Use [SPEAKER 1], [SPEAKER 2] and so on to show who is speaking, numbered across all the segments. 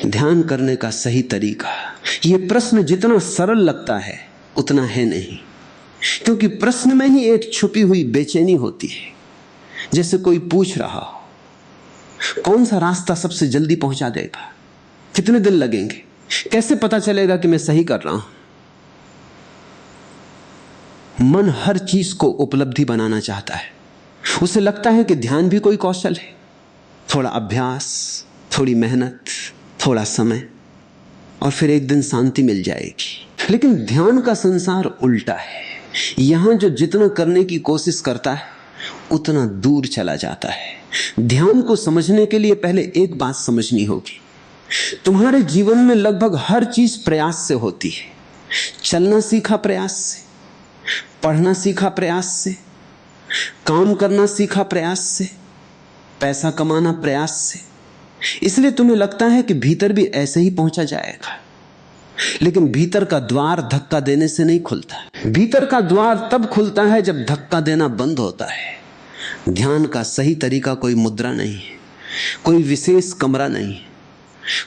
[SPEAKER 1] ध्यान करने का सही तरीका, ये प्रश्न जितना सरल लगता है उतना है नहीं, क्योंकि प्रश्न में ही एक छुपी हुई बेचैनी होती है। जैसे कोई पूछ रहा हो कौन सा रास्ता सबसे जल्दी पहुंचा देगा, कितने दिन लगेंगे, कैसे पता चलेगा कि मैं सही कर रहा हूं। मन हर चीज को उपलब्धि बनाना चाहता है। उसे लगता है कि ध्यान भी कोई कौशल है, थोड़ा अभ्यास, थोड़ी मेहनत, थोड़ा समय, और फिर एक दिन शांति मिल जाएगी। लेकिन ध्यान का संसार उल्टा है। यहां जो जितना करने की कोशिश करता है उतना दूर चला जाता है। ध्यान को समझने के लिए पहले एक बात समझनी होगी, तुम्हारे जीवन में लगभग हर चीज प्रयास से होती है। चलना सीखा प्रयास से, पढ़ना सीखा प्रयास से, काम करना सीखा प्रयास से, पैसा कमाना प्रयास से। इसलिए तुम्हें लगता है कि भीतर भी ऐसे ही पहुंचा जाएगा, लेकिन भीतर का द्वार धक्का देने से नहीं खुलता। भीतर का द्वार तब खुलता है जब धक्का देना बंद होता है। ध्यान का सही तरीका कोई मुद्रा नहीं है, कोई विशेष कमरा नहीं है,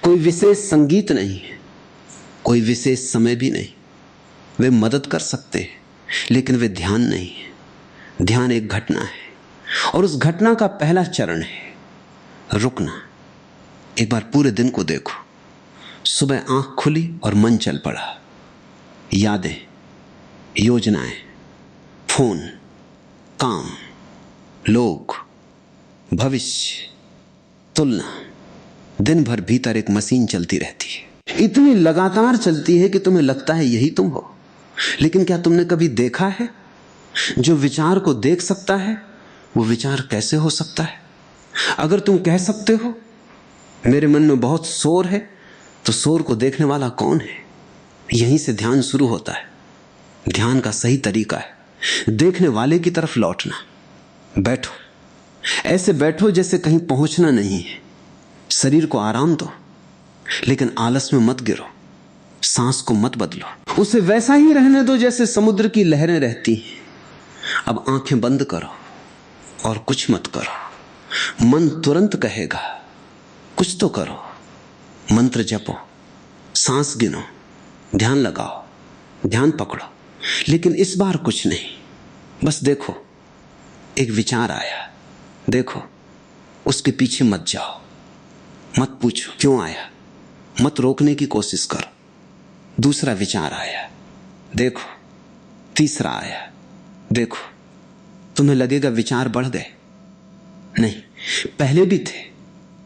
[SPEAKER 1] कोई विशेष संगीत नहीं है, कोई विशेष समय भी नहीं। वे मदद कर सकते हैं लेकिन वे ध्यान नहीं है। ध्यान एक घटना है, और उस घटना का पहला चरण है रुकना। एक बार पूरे दिन को देखो, सुबह आंख खुली और मन चल पड़ा, यादें, योजनाएं, फोन, काम, लोग, भविष्य, तुलना, दिन भर भीतर एक मशीन चलती रहती है। इतनी लगातार चलती है कि तुम्हें लगता है यही तुम हो। लेकिन क्या तुमने कभी देखा है जो विचार को देख सकता है वो विचार कैसे हो सकता है? अगर तुम कह सकते हो मेरे मन में बहुत शोर है, तो शोर को देखने वाला कौन है? यहीं से ध्यान शुरू होता है। ध्यान का सही तरीका है देखने वाले की तरफ लौटना। बैठो, ऐसे बैठो जैसे कहीं पहुंचना नहीं है। शरीर को आराम दो, लेकिन आलस में मत गिरो। सांस को मत बदलो, उसे वैसा ही रहने दो जैसे समुद्र की लहरें रहती हैं। अब आंखें बंद करो और कुछ मत करो। मन तुरंत कहेगा कुछ तो करो। मंत्र जपो, सांस गिनो, ध्यान लगाओ, ध्यान पकड़ो, लेकिन इस बार कुछ नहीं। बस देखो, एक विचार आया, देखो, उसके पीछे मत जाओ, मत पूछो क्यों आया, मत रोकने की कोशिश करो। दूसरा विचार आया, देखो, तीसरा आया, देखो। तुम्हें लगेगा विचार बढ़ गए, नहीं, पहले भी थे,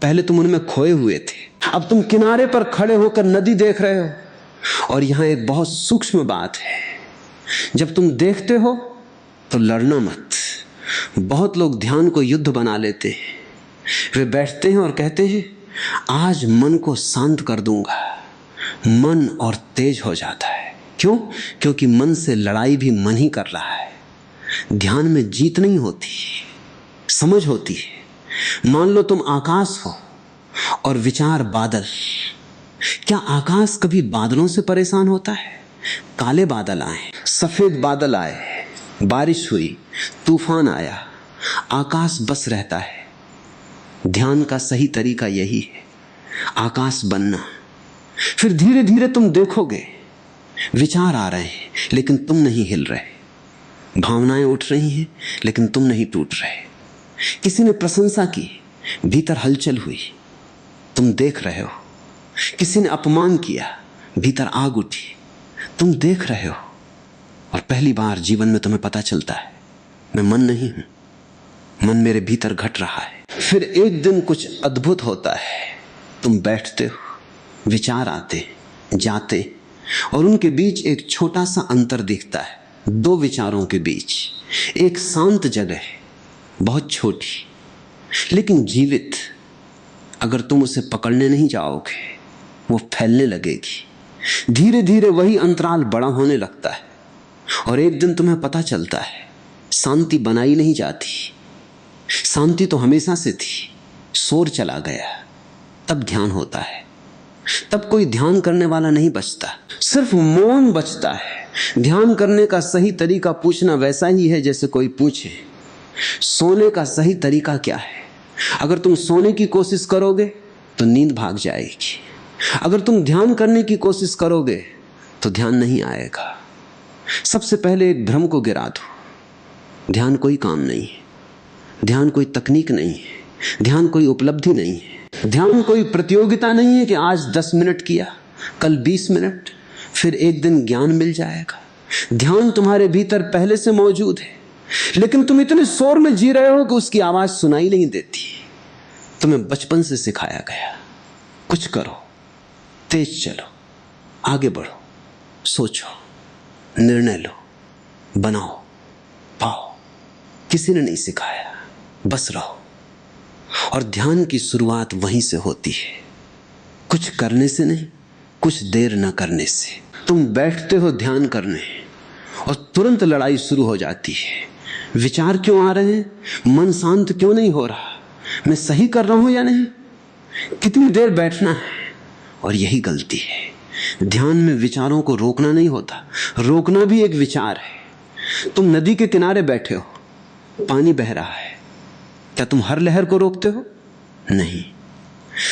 [SPEAKER 1] पहले तुम उनमें खोए हुए थे। अब तुम किनारे पर खड़े होकर नदी देख रहे हो। और यहां एक बहुत सूक्ष्म बात है, जब तुम देखते हो तो लड़ना मत। बहुत लोग ध्यान को युद्ध बना लेते हैं। वे बैठते हैं और कहते हैं आज मन को शांत कर दूंगा। मन और तेज हो जाता है। क्यों? क्योंकि मन से लड़ाई भी मन ही कर रहा है। ध्यान में जीत नहीं होती, समझ होती है। मान लो तुम आकाश हो और विचार बादल। क्या आकाश कभी बादलों से परेशान होता है? काले बादल आए, सफेद बादल आए, बारिश हुई, तूफान आया, आकाश बस रहता है। ध्यान का सही तरीका यही है, आकाश बनना। फिर धीरे धीरे तुम देखोगे विचार आ रहे हैं लेकिन तुम नहीं हिल रहे, भावनाएं उठ रही हैं लेकिन तुम नहीं टूट रहे। किसी ने प्रशंसा की, भीतर हलचल हुई, तुम देख रहे हो। किसी ने अपमान किया, भीतर आग उठी, तुम देख रहे हो। और पहली बार जीवन में तुम्हें पता चलता है मैं मन नहीं हूं, मन मेरे भीतर घट रहा है। फिर एक दिन कुछ अद्भुत होता है, तुम बैठते हो, विचार आते जाते, और उनके बीच एक छोटा सा अंतर दिखता है। दो विचारों के बीच एक शांत जगह है, बहुत छोटी लेकिन जीवित। अगर तुम उसे पकड़ने नहीं जाओगे वो फैलने लगेगी। धीरे धीरे वही अंतराल बड़ा होने लगता है, और एक दिन तुम्हें पता चलता है शांति बनाई नहीं जाती। शांति तो हमेशा से थी, शोर चला गया, तब ध्यान होता है। तब कोई ध्यान करने वाला नहीं बचता, सिर्फ मौन बचता है। ध्यान करने का सही तरीका पूछना वैसा ही है जैसे कोई पूछे सोने का सही तरीका क्या है। अगर तुम सोने की कोशिश करोगे तो नींद भाग जाएगी, अगर तुम ध्यान करने की कोशिश करोगे तो ध्यान नहीं आएगा। सबसे पहले एक भ्रम को गिरा दो। ध्यान कोई काम नहीं है, ध्यान कोई तकनीक नहीं है, ध्यान कोई उपलब्धि नहीं है, ध्यान कोई प्रतियोगिता नहीं है कि आज 10 मिनट किया, कल 20 मिनट, फिर एक दिन ज्ञान मिल जाएगा। ध्यान तुम्हारे भीतर पहले से मौजूद है, लेकिन तुम इतने शोर में जी रहे हो कि उसकी आवाज सुनाई नहीं देती। तुम्हें बचपन से सिखाया गया, कुछ करो, तेज चलो, आगे बढ़ो, सोचो, निर्णय लो, बनाओ, पाओ। किसी ने नहीं सिखाया, बस रहो। और ध्यान की शुरुआत वहीं से होती है, कुछ करने से नहीं, कुछ देर न करने से। तुम बैठते हो ध्यान करने और तुरंत लड़ाई शुरू हो जाती है। विचार क्यों आ रहे हैं, मन शांत क्यों नहीं हो रहा, मैं सही कर रहा हूं या नहीं, कितनी देर बैठना है। और यही गलती है। ध्यान में विचारों को रोकना नहीं होता, रोकना भी एक विचार है। तुम नदी के किनारे बैठे हो, पानी बह रहा है, क्या तुम हर लहर को रोकते हो? नहीं।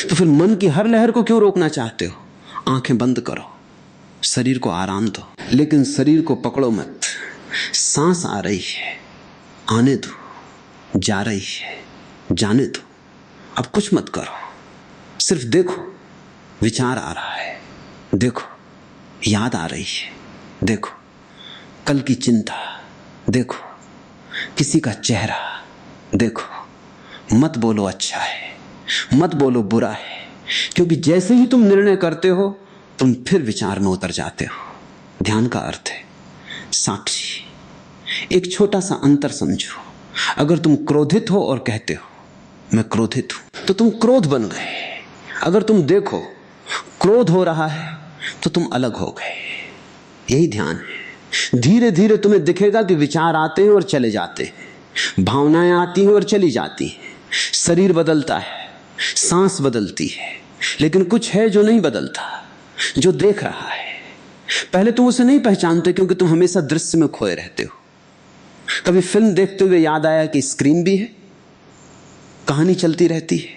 [SPEAKER 1] तो फिर मन की हर लहर को क्यों रोकना चाहते हो? आंखें बंद करो, शरीर को आराम दो, लेकिन शरीर को पकड़ो मत। सांस आ रही है, आने दो, जा रही है, जाने दो। अब कुछ मत करो, सिर्फ देखो। विचार आ रहा है, देखो, याद आ रही है, देखो, कल की चिंता देखो, किसी का चेहरा देखो। मत बोलो अच्छा है, मत बोलो बुरा है, क्योंकि जैसे ही तुम निर्णय करते हो तुम फिर विचार में उतर जाते हो। ध्यान का अर्थ है साक्षी। एक छोटा सा अंतर समझो। अगर तुम क्रोधित हो और कहते हो मैं क्रोधित हूं, तो तुम क्रोध बन गए। अगर तुम देखो क्रोध हो रहा है तो तुम अलग हो गए। यही ध्यान है। धीरे धीरे तुम्हें दिखेगा कि विचार आते हैं और चले जाते हैं, भावनाएं आती हैं और चली जाती हैं, शरीर बदलता है, सांस बदलती है, लेकिन कुछ है जो नहीं बदलता, जो देख रहा है। पहले तुम उसे नहीं पहचानते क्योंकि तुम हमेशा दृश्य में खोए रहते हो। कभी फिल्म देखते हुए याद आया कि स्क्रीन भी है, कहानी चलती रहती है,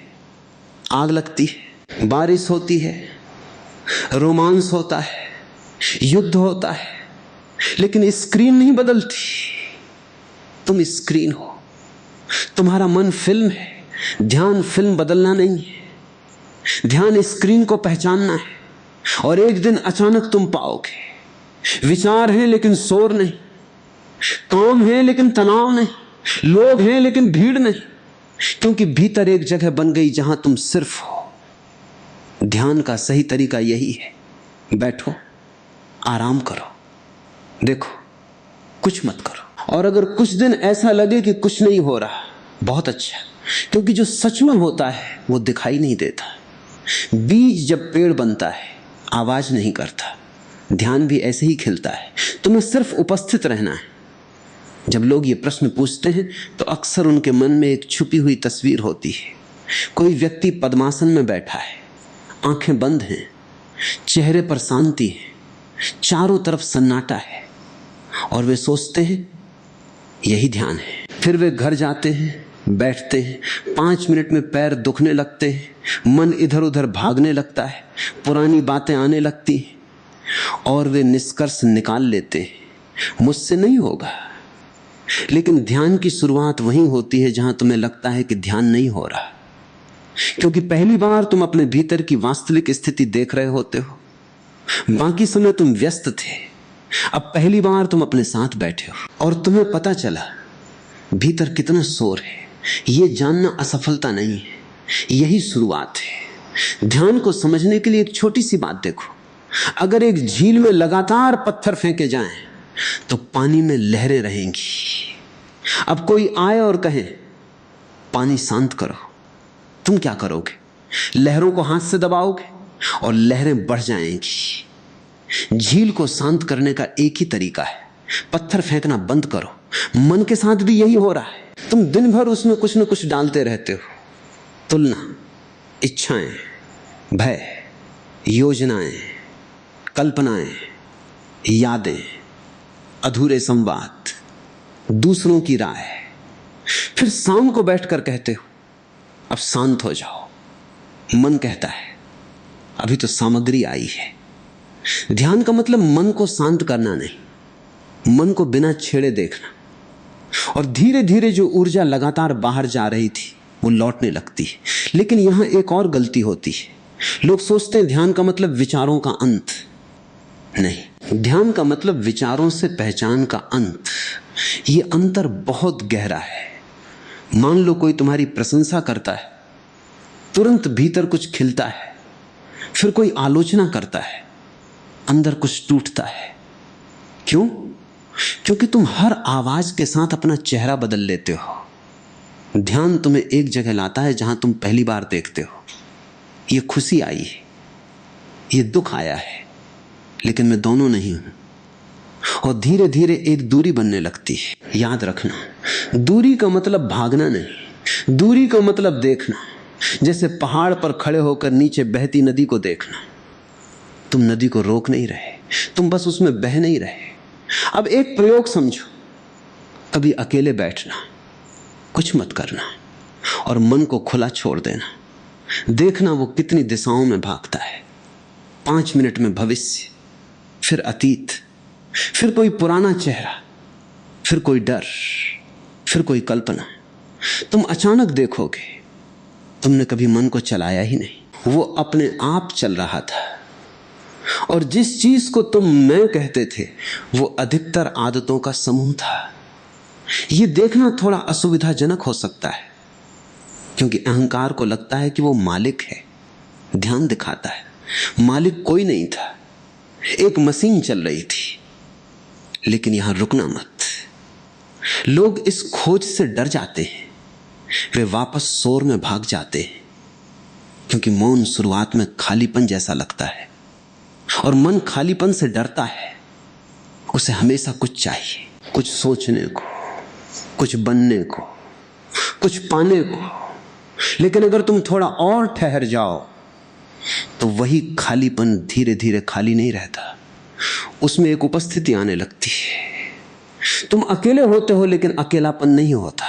[SPEAKER 1] आग लगती है, बारिश होती है, रोमांस होता है, युद्ध होता है, लेकिन स्क्रीन नहीं बदलती। तुम स्क्रीन हो, तुम्हारा मन फिल्म है। ध्यान फिल्म बदलना नहीं है, ध्यान स्क्रीन को पहचानना है। और एक दिन अचानक तुम पाओगे विचार हैं लेकिन शोर नहीं, काम है लेकिन तनाव नहीं, लोग हैं लेकिन भीड़ नहीं, क्योंकि भीतर एक जगह बन गई जहां तुम सिर्फ हो। ध्यान का सही तरीका यही है, बैठो, आराम करो, देखो, कुछ मत करो। और अगर कुछ दिन ऐसा लगे कि कुछ नहीं हो रहा, बहुत अच्छा, क्योंकि जो सच में होता है वो दिखाई नहीं देता। बीज जब पेड़ बनता है आवाज नहीं करता, ध्यान भी ऐसे ही खिलता है। तुम्हें सिर्फ उपस्थित रहना है। जब लोग ये प्रश्न पूछते हैं तो अक्सर उनके मन में एक छुपी हुई तस्वीर होती है। कोई व्यक्ति पद्मासन में बैठा है, आंखें बंद हैं, चेहरे पर शांति है, चारों तरफ सन्नाटा है, और वे सोचते हैं यही ध्यान है। फिर वे घर जाते हैं, बैठते हैं, 5 मिनट में पैर दुखने लगते हैं, मन इधर उधर भागने लगता है, पुरानी बातें आने लगती हैं, और वे निष्कर्ष निकाल लेते हैं मुझसे नहीं होगा। लेकिन ध्यान की शुरुआत वहीं होती है जहां तुम्हें लगता है कि ध्यान नहीं हो रहा, क्योंकि पहली बार तुम अपने भीतर की वास्तविक स्थिति देख रहे होते हो। बाकी समय तुम व्यस्त थे, अब पहली बार तुम अपने साथ बैठे हो और तुम्हें पता चला भीतर कितना शोर है। ये जानना असफलता नहीं है, यही शुरुआत है। ध्यान को समझने के लिए एक छोटी सी बात देखो। अगर एक झील में लगातार पत्थर फेंके जाएं तो पानी में लहरें रहेंगी। अब कोई आए और कहे पानी शांत करो, तुम क्या करोगे? लहरों को हाथ से दबाओगे और लहरें बढ़ जाएंगी। झील को शांत करने का एक ही तरीका है, पत्थर फेंकना बंद करो। मन के साथ भी यही हो रहा है। तुम दिन भर उसमें कुछ न कुछ डालते रहते हो, तुलना, इच्छाएं, भय, योजनाएं, कल्पनाएं, यादें, अधूरे संवाद, दूसरों की राय। फिर शाम को बैठकर कहते हो अब शांत हो जाओ। मन कहता है अभी तो सामग्री आई है। ध्यान का मतलब मन को शांत करना नहीं, मन को बिना छेड़े देखना। और धीरे धीरे जो ऊर्जा लगातार बाहर जा रही थी वो लौटने लगती है। लेकिन यहां एक और गलती होती है। लोग सोचते हैं ध्यान का मतलब विचारों का अंत। नहीं, ध्यान का मतलब विचारों से पहचान का अंत। ये अंतर बहुत गहरा है। मान लो कोई तुम्हारी प्रशंसा करता है, तुरंत भीतर कुछ खिलता है। फिर कोई आलोचना करता है, अंदर कुछ टूटता है। क्यों? क्योंकि तुम हर आवाज के साथ अपना चेहरा बदल लेते हो। ध्यान तुम्हें एक जगह लाता है जहां तुम पहली बार देखते हो, ये खुशी आई है, ये दुख आया है, लेकिन मैं दोनों नहीं हूं। और धीरे धीरे एक दूरी बनने लगती है। याद रखना, दूरी का मतलब भागना नहीं, दूरी का मतलब देखना। जैसे पहाड़ पर खड़े होकर नीचे बहती नदी को देखना। तुम नदी को रोक नहीं रहे, तुम बस उसमें बह नहीं रहे। अब एक प्रयोग समझो, कभी अकेले बैठना, कुछ मत करना और मन को खुला छोड़ देना। देखना वो कितनी दिशाओं में भागता है। 5 मिनट में भविष्य, फिर अतीत, फिर कोई पुराना चेहरा, फिर कोई डर, फिर कोई कल्पना। तुम अचानक देखोगे तुमने कभी मन को चलाया ही नहीं, वो अपने आप चल रहा था। और जिस चीज को तुम मैं कहते थे वो अधिकतर आदतों का समूह था। ये देखना थोड़ा असुविधाजनक हो सकता है, क्योंकि अहंकार को लगता है कि वो मालिक है। ध्यान दिखाता है मालिक कोई नहीं था, एक मशीन चल रही थी। लेकिन यहां रुकना मत। लोग इस खोज से डर जाते हैं, वे वापस शोर में भाग जाते हैं, क्योंकि मौन शुरुआत में खालीपन जैसा लगता है और मन खालीपन से डरता है। उसे हमेशा कुछ चाहिए, कुछ सोचने को, कुछ बनने को, कुछ पाने को। लेकिन अगर तुम थोड़ा और ठहर जाओ तो वही खालीपन धीरे धीरे खाली नहीं रहता, उसमें एक उपस्थिति आने लगती है। तुम अकेले होते हो लेकिन अकेलापन नहीं होता।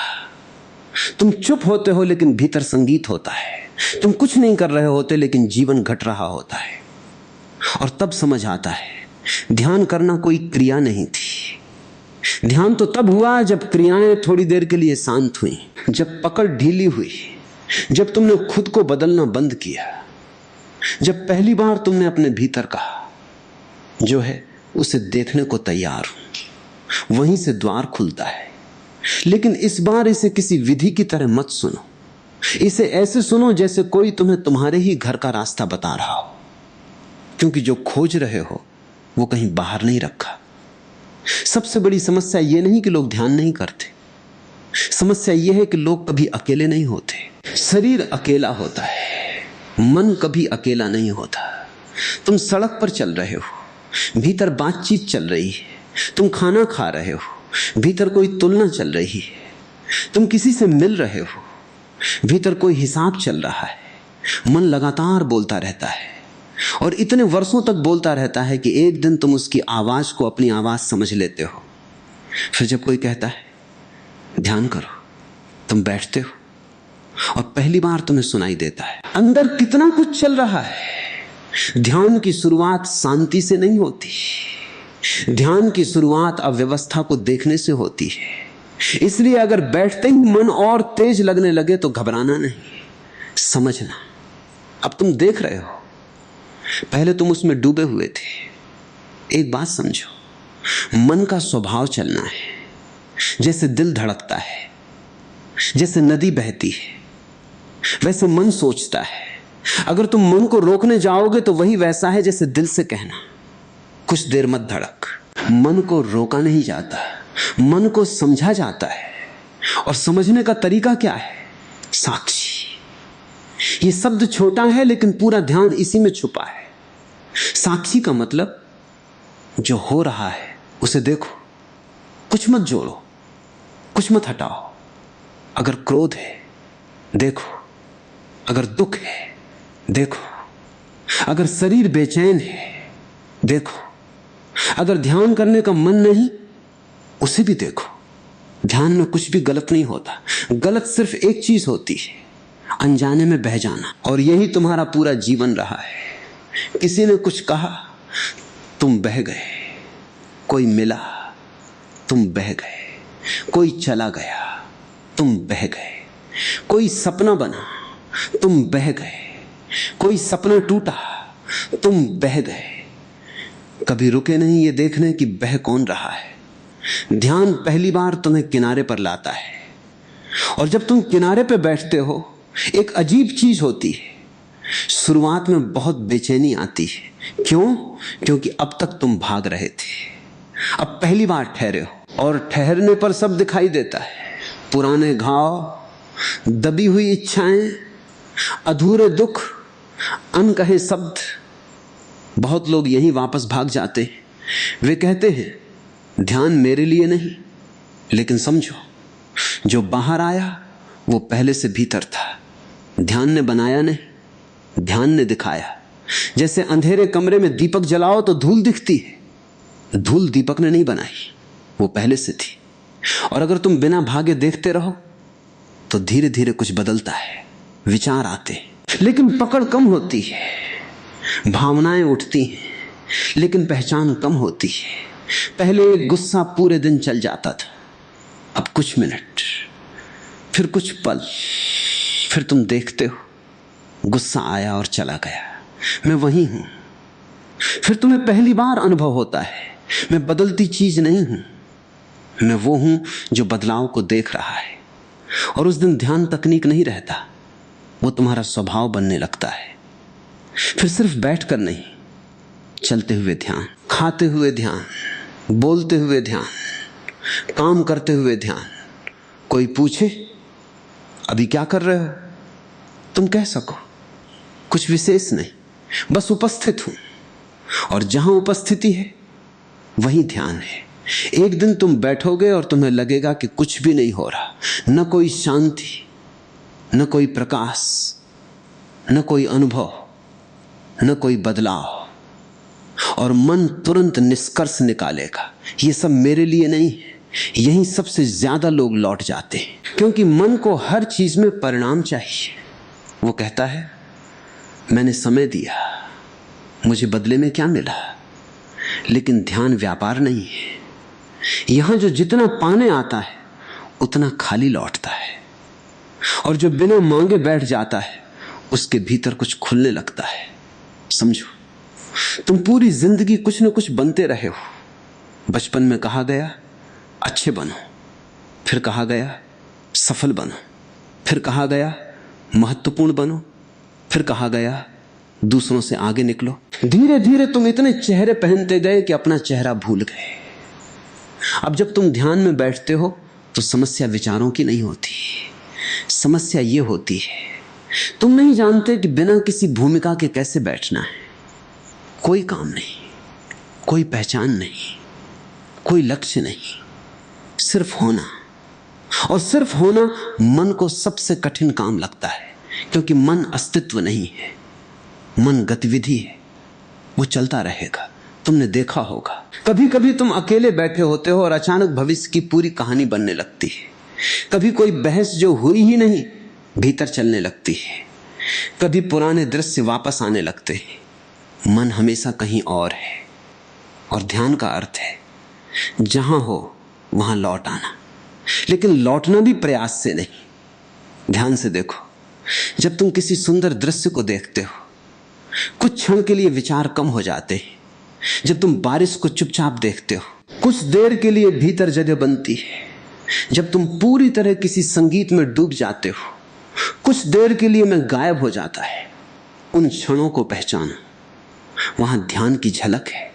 [SPEAKER 1] तुम चुप होते हो लेकिन भीतर संगीत होता है। तुम कुछ नहीं कर रहे होते लेकिन जीवन घट रहा होता है। और तब समझ आता है ध्यान करना कोई क्रिया नहीं थी। ध्यान तो तब हुआ जब क्रियाएं थोड़ी देर के लिए शांत हुई, जब पकड़ ढीली हुई, जब तुमने खुद को बदलना बंद किया, जब पहली बार तुमने अपने भीतर कहा जो है उसे देखने को तैयार हूं। वहीं से द्वार खुलता है। लेकिन इस बार इसे किसी विधि की तरह मत सुनो। इसे ऐसे सुनो जैसे कोई तुम्हें तुम्हारे ही घर का रास्ता बता रहा हो, क्योंकि जो खोज रहे हो वो कहीं बाहर नहीं रखा। सबसे बड़ी समस्या यह नहीं कि लोग ध्यान नहीं करते, समस्या यह है कि लोग कभी अकेले नहीं होते। शरीर अकेला होता है, मन कभी अकेला नहीं होता। तुम सड़क पर चल रहे हो, भीतर बातचीत चल रही है। तुम खाना खा रहे हो, भीतर कोई तुलना चल रही है। तुम किसी से मिल रहे हो, भीतर कोई हिसाब चल रहा है। मन लगातार बोलता रहता है और इतने वर्षों तक बोलता रहता है कि एक दिन तुम उसकी आवाज को अपनी आवाज समझ लेते हो। फिर जब कोई कहता है ध्यान करो, तुम बैठते हो और पहली बार तुम्हें सुनाई देता है अंदर कितना कुछ चल रहा है। ध्यान की शुरुआत शांति से नहीं होती, ध्यान की शुरुआत अव्यवस्था को देखने से होती है। इसलिए अगर बैठते ही मन और तेज लगने लगे तो घबराना नहीं, समझना अब तुम देख रहे हो, पहले तुम उसमें डूबे हुए थे। एक बात समझो, मन का स्वभाव चलना है। जैसे दिल धड़कता है, जैसे नदी बहती है, वैसे मन सोचता है। अगर तुम मन को रोकने जाओगे तो वही वैसा है जैसे दिल से कहना कुछ देर मत धड़क। मन को रोका नहीं जाता, मन को समझा जाता है। और समझने का तरीका क्या है? साक्षी। ये शब्द छोटा है लेकिन पूरा ध्यान इसी में छुपा है। साक्षी का मतलब जो हो रहा है उसे देखो, कुछ मत जोड़ो, कुछ मत हटाओ। अगर क्रोध है देखो, अगर दुख है देखो, अगर शरीर बेचैन है देखो, अगर ध्यान करने का मन नहीं उसे भी देखो। ध्यान में कुछ भी गलत नहीं होता। गलत सिर्फ एक चीज होती है, अनजाने में बह जाना। और यही तुम्हारा पूरा जीवन रहा है। किसी ने कुछ कहा, तुम बह गए। कोई मिला, तुम बह गए। कोई चला गया, तुम बह गए। कोई सपना बना, तुम बह गए। कोई सपना टूटा, तुम बह गए। कभी रुके नहीं ये देखने कि बह कौन रहा है। ध्यान पहली बार तुम्हें किनारे पर लाता है, और जब तुम किनारे पर बैठते हो एक अजीब चीज होती है। शुरुआत में बहुत बेचैनी आती है। क्यों? क्योंकि अब तक तुम भाग रहे थे, अब पहली बार ठहरे हो, और ठहरने पर सब दिखाई देता है। पुराने घाव, दबी हुई इच्छाएं, अधूरे दुख, अनकहे शब्द। बहुत लोग यहीं वापस भाग जाते हैं। वे कहते हैं ध्यान मेरे लिए नहीं, लेकिन समझो, जो बाहर आया वो पहले से भीतर था। ध्यान ने बनाया नहीं, ध्यान ने दिखाया। जैसे अंधेरे कमरे में दीपक जलाओ तो धूल दिखती है, धूल दीपक ने नहीं बनाई, वो पहले से थी। और अगर तुम बिना भागे देखते रहो तो धीरे धीरे कुछ बदलता है, विचार आते, लेकिन पकड़ कम होती है। भावनाएं उठती हैं, लेकिन पहचान कम होती है। पहले एक गुस्सा पूरे दिन चल जाता था, अब कुछ मिनट, फिर कुछ पल, फिर तुम देखते हो गुस्सा आया और चला गया, मैं वही हूं। फिर तुम्हें पहली बार अनुभव होता है मैं बदलती चीज नहीं हूं, मैं वो हूं जो बदलाव को देख रहा है। और उस दिन ध्यान तकनीक नहीं रहता, वो तुम्हारा स्वभाव बनने लगता है। फिर सिर्फ बैठकर नहीं, चलते हुए ध्यान, खाते हुए ध्यान, बोलते हुए ध्यान, काम करते हुए ध्यान। कोई पूछे अभी क्या कर रहे हो, तुम कह सको कुछ विशेष नहीं, बस उपस्थित हूं। और जहां उपस्थिति है वहीं ध्यान है। एक दिन तुम बैठोगे और तुम्हें लगेगा कि कुछ भी नहीं हो रहा, न कोई शांति, न कोई प्रकाश, न कोई अनुभव, न कोई बदलाव। और मन तुरंत निष्कर्ष निकालेगा, ये सब मेरे लिए नहीं है। यहीं सबसे ज्यादा लोग लौट जाते हैं, क्योंकि मन को हर चीज में परिणाम चाहिए। वो कहता है मैंने समय दिया, मुझे बदले में क्या मिला। लेकिन ध्यान व्यापार नहीं है। यहां जो जितना पाने आता है उतना खाली लौटता है, और जो बिना मांगे बैठ जाता है उसके भीतर कुछ खुलने लगता है। समझो, तुम पूरी जिंदगी कुछ न कुछ बनते रहे हो। बचपन में कहा गया अच्छे बनो, फिर कहा गया सफल बनो, फिर कहा गया महत्वपूर्ण बनो, फिर कहा गया दूसरों से आगे निकलो। धीरे धीरे तुम इतने चेहरे पहनते गए कि अपना चेहरा भूल गए। अब जब तुम ध्यान में बैठते हो तो समस्या विचारों की नहीं होती, समस्या ये होती है तुम नहीं जानते कि बिना किसी भूमिका के कैसे बैठना है। कोई काम नहीं, कोई पहचान नहीं, कोई लक्ष्य नहीं, सिर्फ होना। और सिर्फ होना मन को सबसे कठिन काम लगता है, क्योंकि मन अस्तित्व नहीं है, मन गतिविधि है, वो चलता रहेगा। तुमने देखा होगा कभी कभी तुम अकेले बैठे होते हो और अचानक भविष्य की पूरी कहानी बनने लगती है। कभी कोई बहस जो हुई ही नहीं भीतर चलने लगती है। कभी पुराने दृश्य वापस आने लगते हैं। मन हमेशा कहीं और है। और ध्यान का अर्थ है जहां हो वहां लौट आना, लेकिन लौटना भी प्रयास से नहीं। ध्यान से देखो, जब तुम किसी सुंदर दृश्य को देखते हो कुछ क्षण के लिए विचार कम हो जाते हैं। जब तुम बारिश को चुपचाप देखते हो कुछ देर के लिए भीतर जगह बनती है। जब तुम पूरी तरह किसी संगीत में डूब जाते हो कुछ देर के लिए मैं गायब हो जाता है। उन क्षणों को पहचानो, वहां ध्यान की झलक है।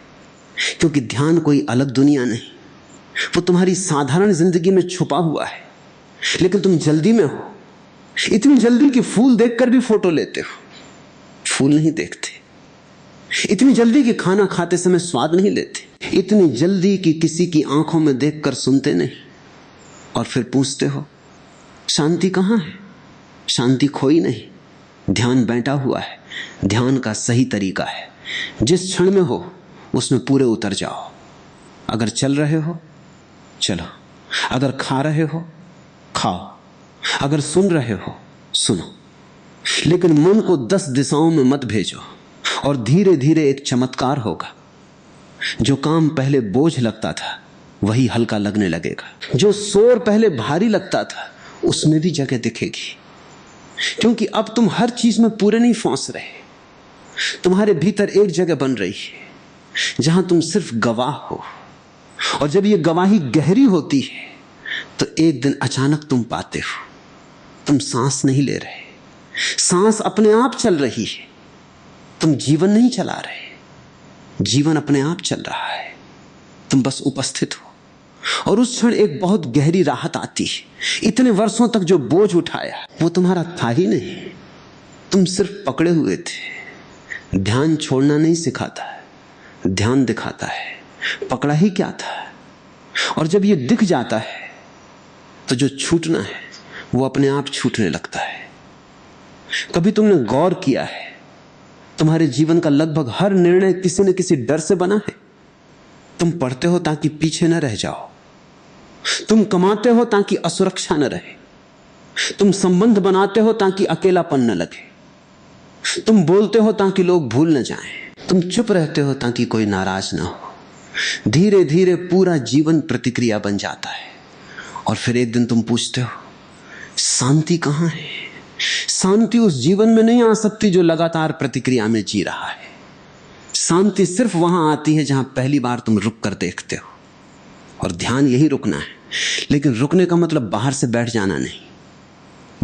[SPEAKER 1] क्योंकि ध्यान कोई अलग दुनिया नहीं, वो तुम्हारी साधारण जिंदगी में छुपा हुआ है। लेकिन तुम जल्दी में हो, इतनी जल्दी कि फूल देखकर भी फोटो लेते हो, फूल नहीं देखते। इतनी जल्दी कि खाना खाते समय स्वाद नहीं लेते। इतनी जल्दी कि किसी की आंखों में देखकर सुनते नहीं। और फिर पूछते हो शांति कहाँ है? शांति खोई नहीं, ध्यान बैठा हुआ है। ध्यान का सही तरीका है जिस क्षण में हो उसमें पूरे उतर जाओ। अगर चल रहे हो चलो, अगर खा रहे हो खाओ, अगर सुन रहे हो सुनो। लेकिन मन को 10 दिशाओं में मत भेजो और धीरे धीरे एक चमत्कार होगा। जो काम पहले बोझ लगता था वही हल्का लगने लगेगा। जो शोर पहले भारी लगता था उसमें भी जगह दिखेगी, क्योंकि अब तुम हर चीज में पूरे नहीं फंस रहे। तुम्हारे भीतर एक जगह बन रही है जहां तुम सिर्फ गवाह हो, और जब ये गवाही गहरी होती है तो एक दिन अचानक तुम पाते हो तुम सांस नहीं ले रहे, सांस अपने आप चल रही है, तुम जीवन नहीं चला रहे, जीवन अपने आप चल रहा है, तुम बस उपस्थित हो। और उस क्षण एक बहुत गहरी राहत आती है। इतने वर्षों तक जो बोझ उठाया वो तुम्हारा था ही नहीं, तुम सिर्फ पकड़े हुए थे। ध्यान छोड़ना नहीं सिखाता है, ध्यान दिखाता है पकड़ा ही क्या था। और जब ये दिख जाता है तो जो छूटना है वो अपने आप छूटने लगता है। कभी तुमने गौर किया है तुम्हारे जीवन का लगभग हर निर्णय किसी न किसी डर से बना है। तुम पढ़ते हो ताकि पीछे न रह जाओ, तुम कमाते हो ताकि असुरक्षा न रहे, तुम संबंध बनाते हो ताकि अकेलापन न लगे, तुम बोलते हो ताकि लोग भूल न जाएं, तुम चुप रहते हो ताकि कोई नाराज ना हो। धीरे धीरे पूरा जीवन प्रतिक्रिया बन जाता है। और फिर एक दिन तुम पूछते हो शांति कहां है। शांति उस जीवन में नहीं आ सकती जो लगातार प्रतिक्रिया में जी रहा है। शांति सिर्फ वहां आती है जहां पहली बार तुम रुक कर देखते हो। और ध्यान यही रुकना है, लेकिन रुकने का मतलब बाहर से बैठ जाना नहीं।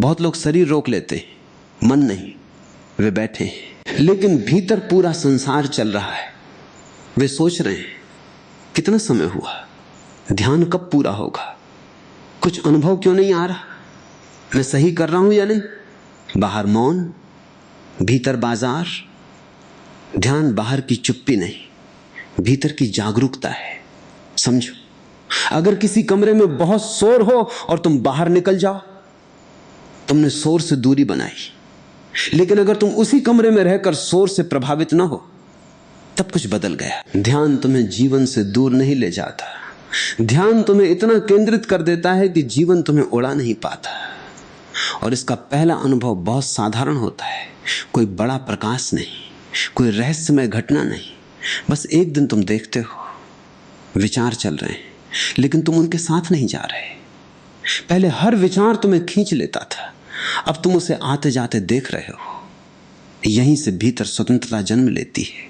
[SPEAKER 1] बहुत लोग शरीर रोक लेते हैं, मन नहीं, वे बैठे हैं, लेकिन भीतर पूरा संसार चल रहा है। वे सोच रहे हैं कितना समय हुआ, ध्यान कब पूरा होगा, कुछ अनुभव क्यों नहीं आ रहा, मैं सही कर रहा हूं या नहीं। बाहर मौन, भीतर बाजार। ध्यान बाहर की चुप्पी नहीं, भीतर की जागरूकता है। समझो, अगर किसी कमरे में बहुत शोर हो और तुम बाहर निकल जाओ, तुमने शोर से दूरी बनाई। लेकिन अगर तुम उसी कमरे में रहकर शोर से प्रभावित ना हो, तब कुछ बदल गया। ध्यान तुम्हें जीवन से दूर नहीं ले जाता, ध्यान तुम्हें इतना केंद्रित कर देता है कि जीवन तुम्हें उड़ा नहीं पाता। और इसका पहला अनुभव बहुत साधारण होता है, कोई बड़ा प्रकाश नहीं, कोई रहस्यमय घटना नहीं। बस एक दिन तुम देखते हो विचार चल रहे हैं, लेकिन तुम उनके साथ नहीं जा रहे। पहले हर विचार तुम्हें खींच लेता था, अब तुम उसे आते जाते देख रहे हो। यहीं से भीतर स्वतंत्रता जन्म लेती है।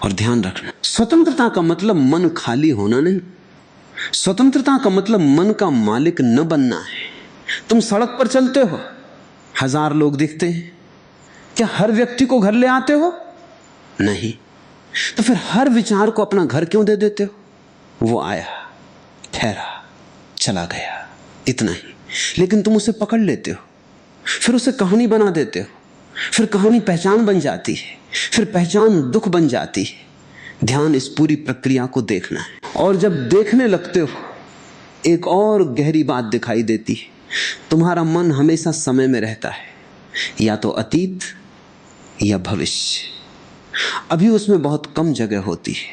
[SPEAKER 1] और ध्यान रखना, स्वतंत्रता का मतलब मन खाली होना नहीं, स्वतंत्रता का मतलब मन का मालिक न बनना है। तुम सड़क पर चलते हो, 1000 लोग दिखते हैं, क्या हर व्यक्ति को घर ले आते हो? नहीं। तो फिर हर विचार को अपना घर क्यों दे देते हो? वो आया, ठहरा, चला गया, इतना ही। लेकिन तुम उसे पकड़ लेते हो, फिर उसे कहानी बना देते हो, फिर कहानी पहचान बन जाती है, फिर पहचान दुख बन जाती है। ध्यान इस पूरी प्रक्रिया को देखना है। और जब देखने लगते हो एक और गहरी बात दिखाई देती है, तुम्हारा मन हमेशा समय में रहता है, या तो अतीत या भविष्य। अभी उसमें बहुत कम जगह होती है।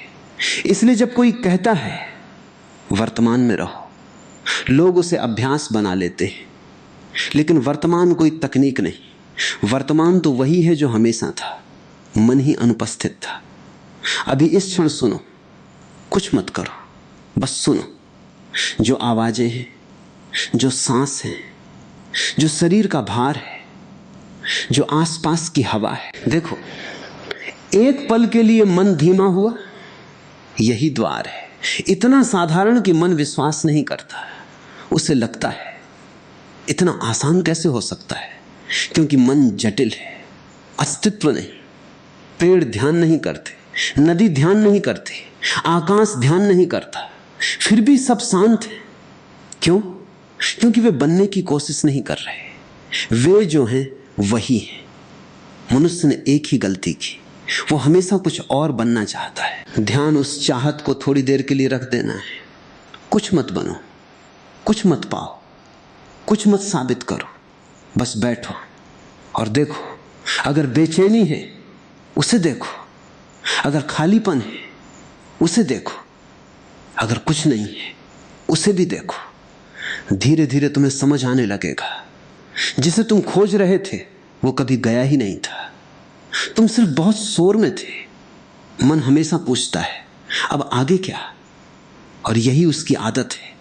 [SPEAKER 1] इसलिए जब कोई कहता है वर्तमान में रहो, लोग उसे अभ्यास बना लेते हैं। लेकिन वर्तमान कोई तकनीक नहीं, वर्तमान तो वही है जो हमेशा था, मन ही अनुपस्थित था। अभी इस क्षण सुनो, कुछ मत करो, बस सुनो। जो आवाजें हैं, जो सांस है, जो शरीर का भार है, जो आसपास की हवा है। देखो, एक पल के लिए मन धीमा हुआ, यही द्वार है। इतना साधारण कि मन विश्वास नहीं करता, उसे लगता है इतना आसान कैसे हो सकता है, क्योंकि मन जटिल है, अस्तित्व नहीं। पेड़ ध्यान नहीं करते, नदी ध्यान नहीं करते, आकाश ध्यान नहीं करता, फिर भी सब शांत है। क्यों? क्योंकि वे बनने की कोशिश नहीं कर रहे। वे जो हैं वही हैं। मनुष्य ने एक ही गलती की, वो हमेशा कुछ और बनना चाहता है। ध्यान उस चाहत को थोड़ी देर के लिए रख देना है। कुछ मत बनो, कुछ मत पाओ, कुछ मत साबित करो, बस बैठो और देखो। अगर बेचैनी है उसे देखो, अगर खालीपन है उसे देखो, अगर कुछ नहीं है उसे भी देखो। धीरे धीरे तुम्हें समझ आने लगेगा, जिसे तुम खोज रहे थे वो कभी गया ही नहीं था। तुम सिर्फ बहुत शोर में थे। मन हमेशा पूछता है अब आगे क्या, और यही उसकी आदत है।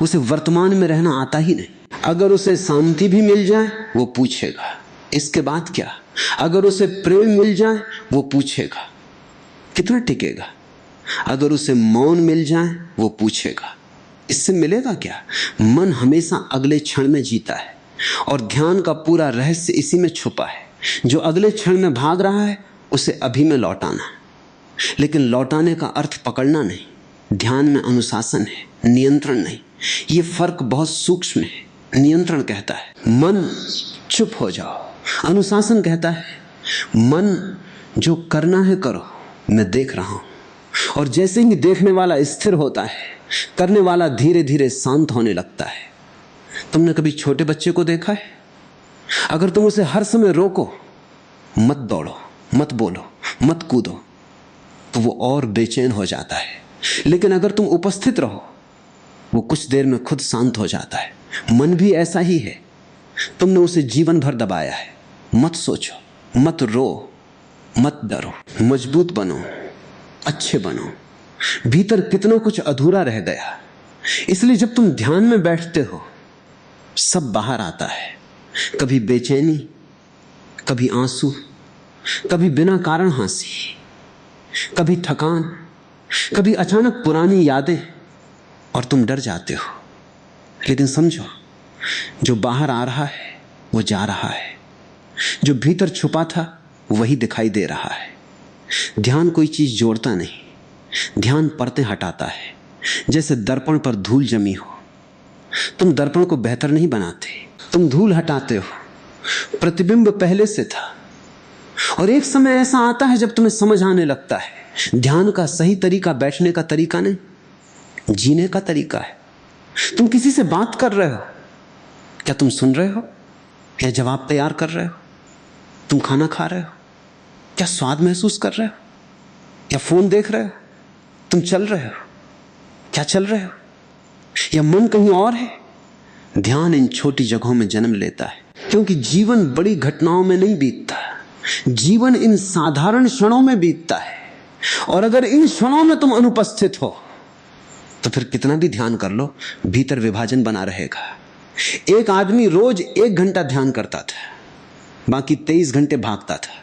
[SPEAKER 1] उसे वर्तमान में रहना आता ही नहीं। अगर उसे शांति भी मिल जाए वो पूछेगा इसके बाद क्या। अगर उसे प्रेम मिल जाए वो पूछेगा कितना टिकेगा। अगर उसे मौन मिल जाए वो पूछेगा इससे मिलेगा क्या। मन हमेशा अगले क्षण में जीता है और ध्यान का पूरा रहस्य इसी में छुपा है। जो अगले क्षण में भाग रहा है उसे अभी में लौटाना, लेकिन लौटाने का अर्थ पकड़ना नहीं। ध्यान में अनुशासन है, नियंत्रण नहीं। ये फर्क बहुत सूक्ष्म है। नियंत्रण कहता है मन चुप हो जाओ, अनुशासन कहता है मन जो करना है करो, मैं देख रहा हूं। और जैसे ही देखने वाला स्थिर होता है, करने वाला धीरे धीरे शांत होने लगता है। तुमने कभी छोटे बच्चे को देखा है? अगर तुम उसे हर समय रोको, मत दौड़ो, मत बोलो, मत कूदो, तो वो और बेचैन हो जाता है। लेकिन अगर तुम उपस्थित रहो, वो कुछ देर में खुद शांत हो जाता है। मन भी ऐसा ही है। तुमने उसे जीवन भर दबाया है। मत सोचो, मत रो, मत डरो, मजबूत बनो, अच्छे बनो। भीतर कितना कुछ अधूरा रह गया। इसलिए जब तुम ध्यान में बैठते हो सब बाहर आता है। कभी बेचैनी, कभी आंसू, कभी बिना कारण हंसी, कभी थकान, कभी अचानक पुरानी यादें, और तुम डर जाते हो। लेकिन समझो जो बाहर आ रहा है वो जा रहा है, जो भीतर छुपा था वही दिखाई दे रहा है। ध्यान कोई चीज जोड़ता नहीं, ध्यान परतें हटाता है। जैसे दर्पण पर धूल जमी हो, तुम दर्पण को बेहतर नहीं बनाते, तुम धूल हटाते हो। प्रतिबिंब पहले से था और एक समय ऐसा आता है जब तुम्हें समझ आने लगता है ध्यान का सही तरीका बैठने का तरीका नहीं, जीने का तरीका है। तुम किसी से बात कर रहे हो, क्या तुम सुन रहे हो या जवाब तैयार कर रहे हो? तुम खाना खा रहे हो, क्या स्वाद महसूस कर रहे हो या फोन देख रहे हो? तुम चल रहे हो, क्या चल रहे हो, या मन कहीं और है? ध्यान इन छोटी जगहों में जन्म लेता है, क्योंकि जीवन बड़ी घटनाओं में नहीं बीतता, जीवन इन साधारण क्षणों में बीतता है। और अगर इन क्षणों में तुम अनुपस्थित हो तो फिर कितना भी ध्यान कर लो, भीतर विभाजन बना रहेगा। एक आदमी रोज 1 घंटा ध्यान करता था, बाकी 23 घंटे भागता था।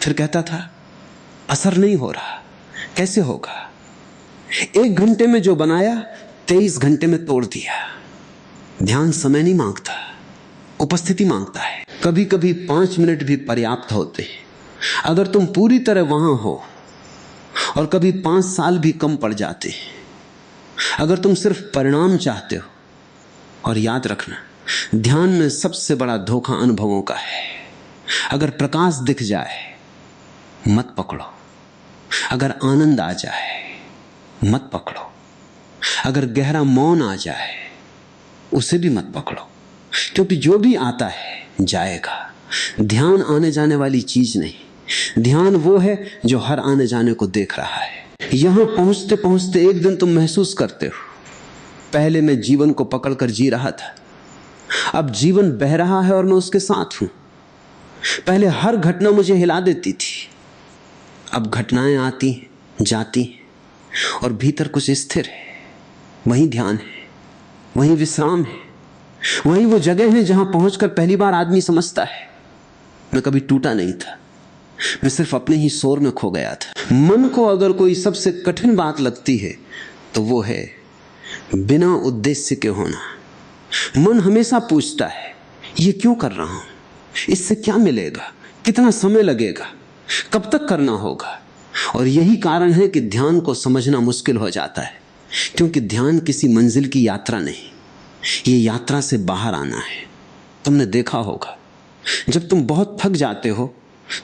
[SPEAKER 1] फिर कहता था असर नहीं हो रहा, कैसे होगा? 1 घंटे में जो बनाया 23 घंटे में तोड़ दिया। ध्यान समय नहीं मांगता, उपस्थिति मांगता है। कभी कभी 5 मिनट भी पर्याप्त होते हैं अगर तुम पूरी तरह वहां हो, और कभी 5 साल भी कम पड़ जाते हैं अगर तुम सिर्फ परिणाम चाहते हो। और याद रखना, ध्यान में सबसे बड़ा धोखा अनुभवों का है। अगर प्रकाश दिख जाए मत पकड़ो, अगर आनंद आ जाए मत पकड़ो, अगर गहरा मौन आ जाए उसे भी मत पकड़ो, क्योंकि जो भी आता है जाएगा। ध्यान आने जाने वाली चीज नहीं, ध्यान वो है जो हर आने जाने को देख रहा है। यहां पहुंचते पहुंचते एक दिन तुम महसूस करते हो, पहले मैं जीवन को पकड़कर जी रहा था, अब जीवन बह रहा है और मैं उसके साथ हूं। पहले हर घटना मुझे हिला देती थी, अब घटनाएं आती जाती और भीतर कुछ स्थिर है। वही ध्यान है, वही विश्राम है, वही वो जगह है जहां पहुंचकर पहली बार आदमी समझता है मैं कभी टूटा नहीं था, मैं सिर्फ अपने ही शोर में खो गया था। मन को अगर कोई सबसे कठिन बात लगती है तो वो है बिना उद्देश्य के होना। मन हमेशा पूछता है ये क्यों कर रहा हूं, इससे क्या मिलेगा, कितना समय लगेगा, कब तक करना होगा। और यही कारण है कि ध्यान को समझना मुश्किल हो जाता है, क्योंकि ध्यान किसी मंजिल की यात्रा नहीं, ये यात्रा से बाहर आना है। तुमने देखा होगा जब तुम बहुत थक जाते हो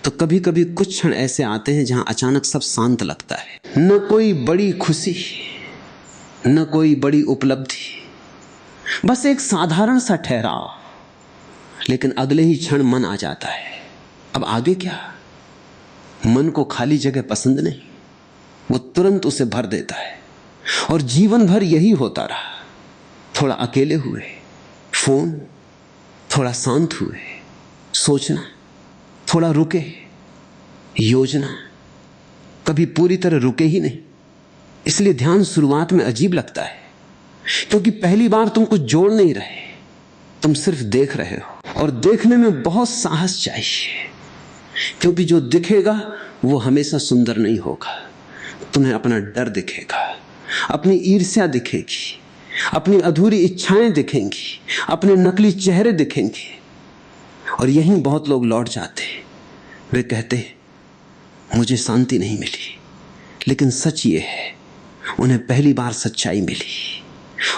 [SPEAKER 1] तो कभी कभी कुछ क्षण ऐसे आते हैं जहां अचानक सब शांत लगता है। न कोई बड़ी खुशी, न कोई बड़ी उपलब्धि, बस एक साधारण सा ठहराव, लेकिन अगले ही क्षण मन आ जाता है अब आगे क्या। मन को खाली जगह पसंद नहीं, वो तुरंत उसे भर देता है। और जीवन भर यही होता रहा। थोड़ा अकेले हुए, फोन, थोड़ा शांत हुए, सोचना, थोड़ा रुके, योजना कभी पूरी तरह रुके ही नहीं। इसलिए ध्यान शुरुआत में अजीब लगता है, क्योंकि पहली बार तुम कुछ जोड़ नहीं रहे, तुम सिर्फ देख रहे हो। और देखने में बहुत साहस चाहिए, क्योंकि जो दिखेगा वो हमेशा सुंदर नहीं होगा। तुम्हें अपना डर दिखेगा, अपनी ईर्ष्या दिखेगी, अपनी अधूरी इच्छाएं दिखेंगी, अपने नकली चेहरे दिखेंगे। और यहीं बहुत लोग लौट जाते। वे कहते मुझे शांति नहीं मिली, लेकिन सच ये है उन्हें पहली बार सच्चाई मिली।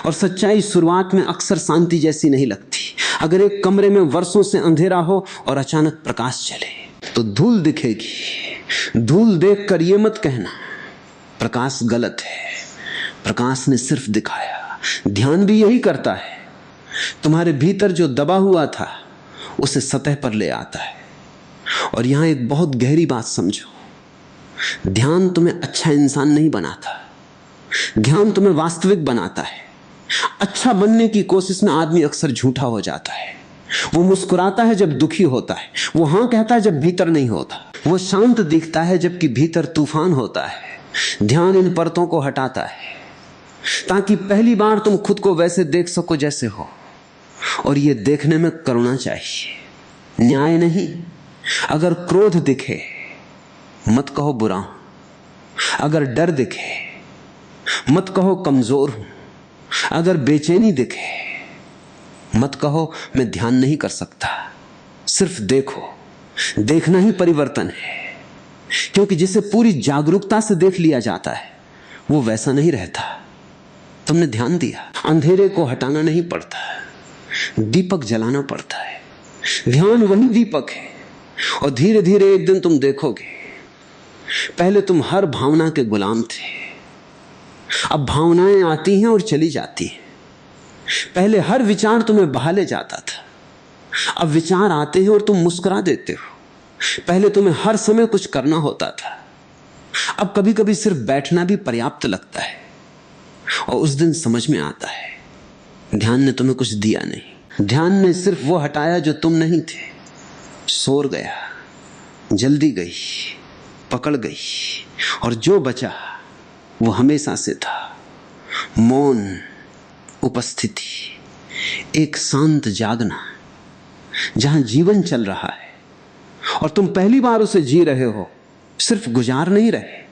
[SPEAKER 1] और सच्चाई शुरुआत में अक्सर शांति जैसी नहीं लगती। अगर एक कमरे में वर्षों से अंधेरा हो और अचानक प्रकाश चले तो धूल दिखेगी। धूल देखकर ये मत कहना प्रकाश गलत है, प्रकाश ने सिर्फ दिखाया। ध्यान भी यही करता है, तुम्हारे भीतर जो दबा हुआ था उसे सतह पर ले आता है। और यहां एक बहुत गहरी बात समझो, ध्यान तुम्हें अच्छा इंसान नहीं बनाता, ध्यान तुम्हें वास्तविक बनाता है। अच्छा बनने की कोशिश में आदमी अक्सर झूठा हो जाता है। वो मुस्कुराता है जब दुखी होता है, वो हाँ कहता है जब भीतर नहीं होता, वो शांत दिखता है जबकि भीतर तूफान होता है। ध्यान इन परतों को हटाता है ताकि पहली बार तुम खुद को वैसे देख सको जैसे हो। और ये देखने में करुणा चाहिए, न्याय नहीं। अगर क्रोध दिखे मत कहो बुरा हूं, अगर डर दिखे मत कहो कमजोर हूं, अगर बेचैनी दिखे मत कहो मैं ध्यान नहीं कर सकता। सिर्फ देखो, देखना ही परिवर्तन है। क्योंकि जिसे पूरी जागरूकता से देख लिया जाता है वो वैसा नहीं रहता। तुमने ध्यान दिया, अंधेरे को हटाना नहीं पड़ता, दीपक जलाना पड़ता है। ध्यान वही दीपक है। और धीरे धीरे एक दिन तुम देखोगे, पहले तुम हर भावना के गुलाम थे, अब भावनाएं आती हैं और चली जाती हैं। पहले हर विचार तुम्हें बहा ले जाता था, अब विचार आते हैं और तुम मुस्कुरा देते हो। पहले तुम्हें हर समय कुछ करना होता था, अब कभी कभी सिर्फ बैठना भी पर्याप्त लगता है। और उस दिन समझ में आता है ध्यान ने तुम्हें कुछ दिया नहीं, ध्यान ने सिर्फ वो हटाया जो तुम नहीं थे। सोर गया, जल्दी गई, पकड़ गई, और जो बचा वो हमेशा से था। मौन उपस्थिति, एक शांत जागना, जहां जीवन चल रहा है और तुम पहली बार उसे जी रहे हो, सिर्फ गुजार नहीं रहे।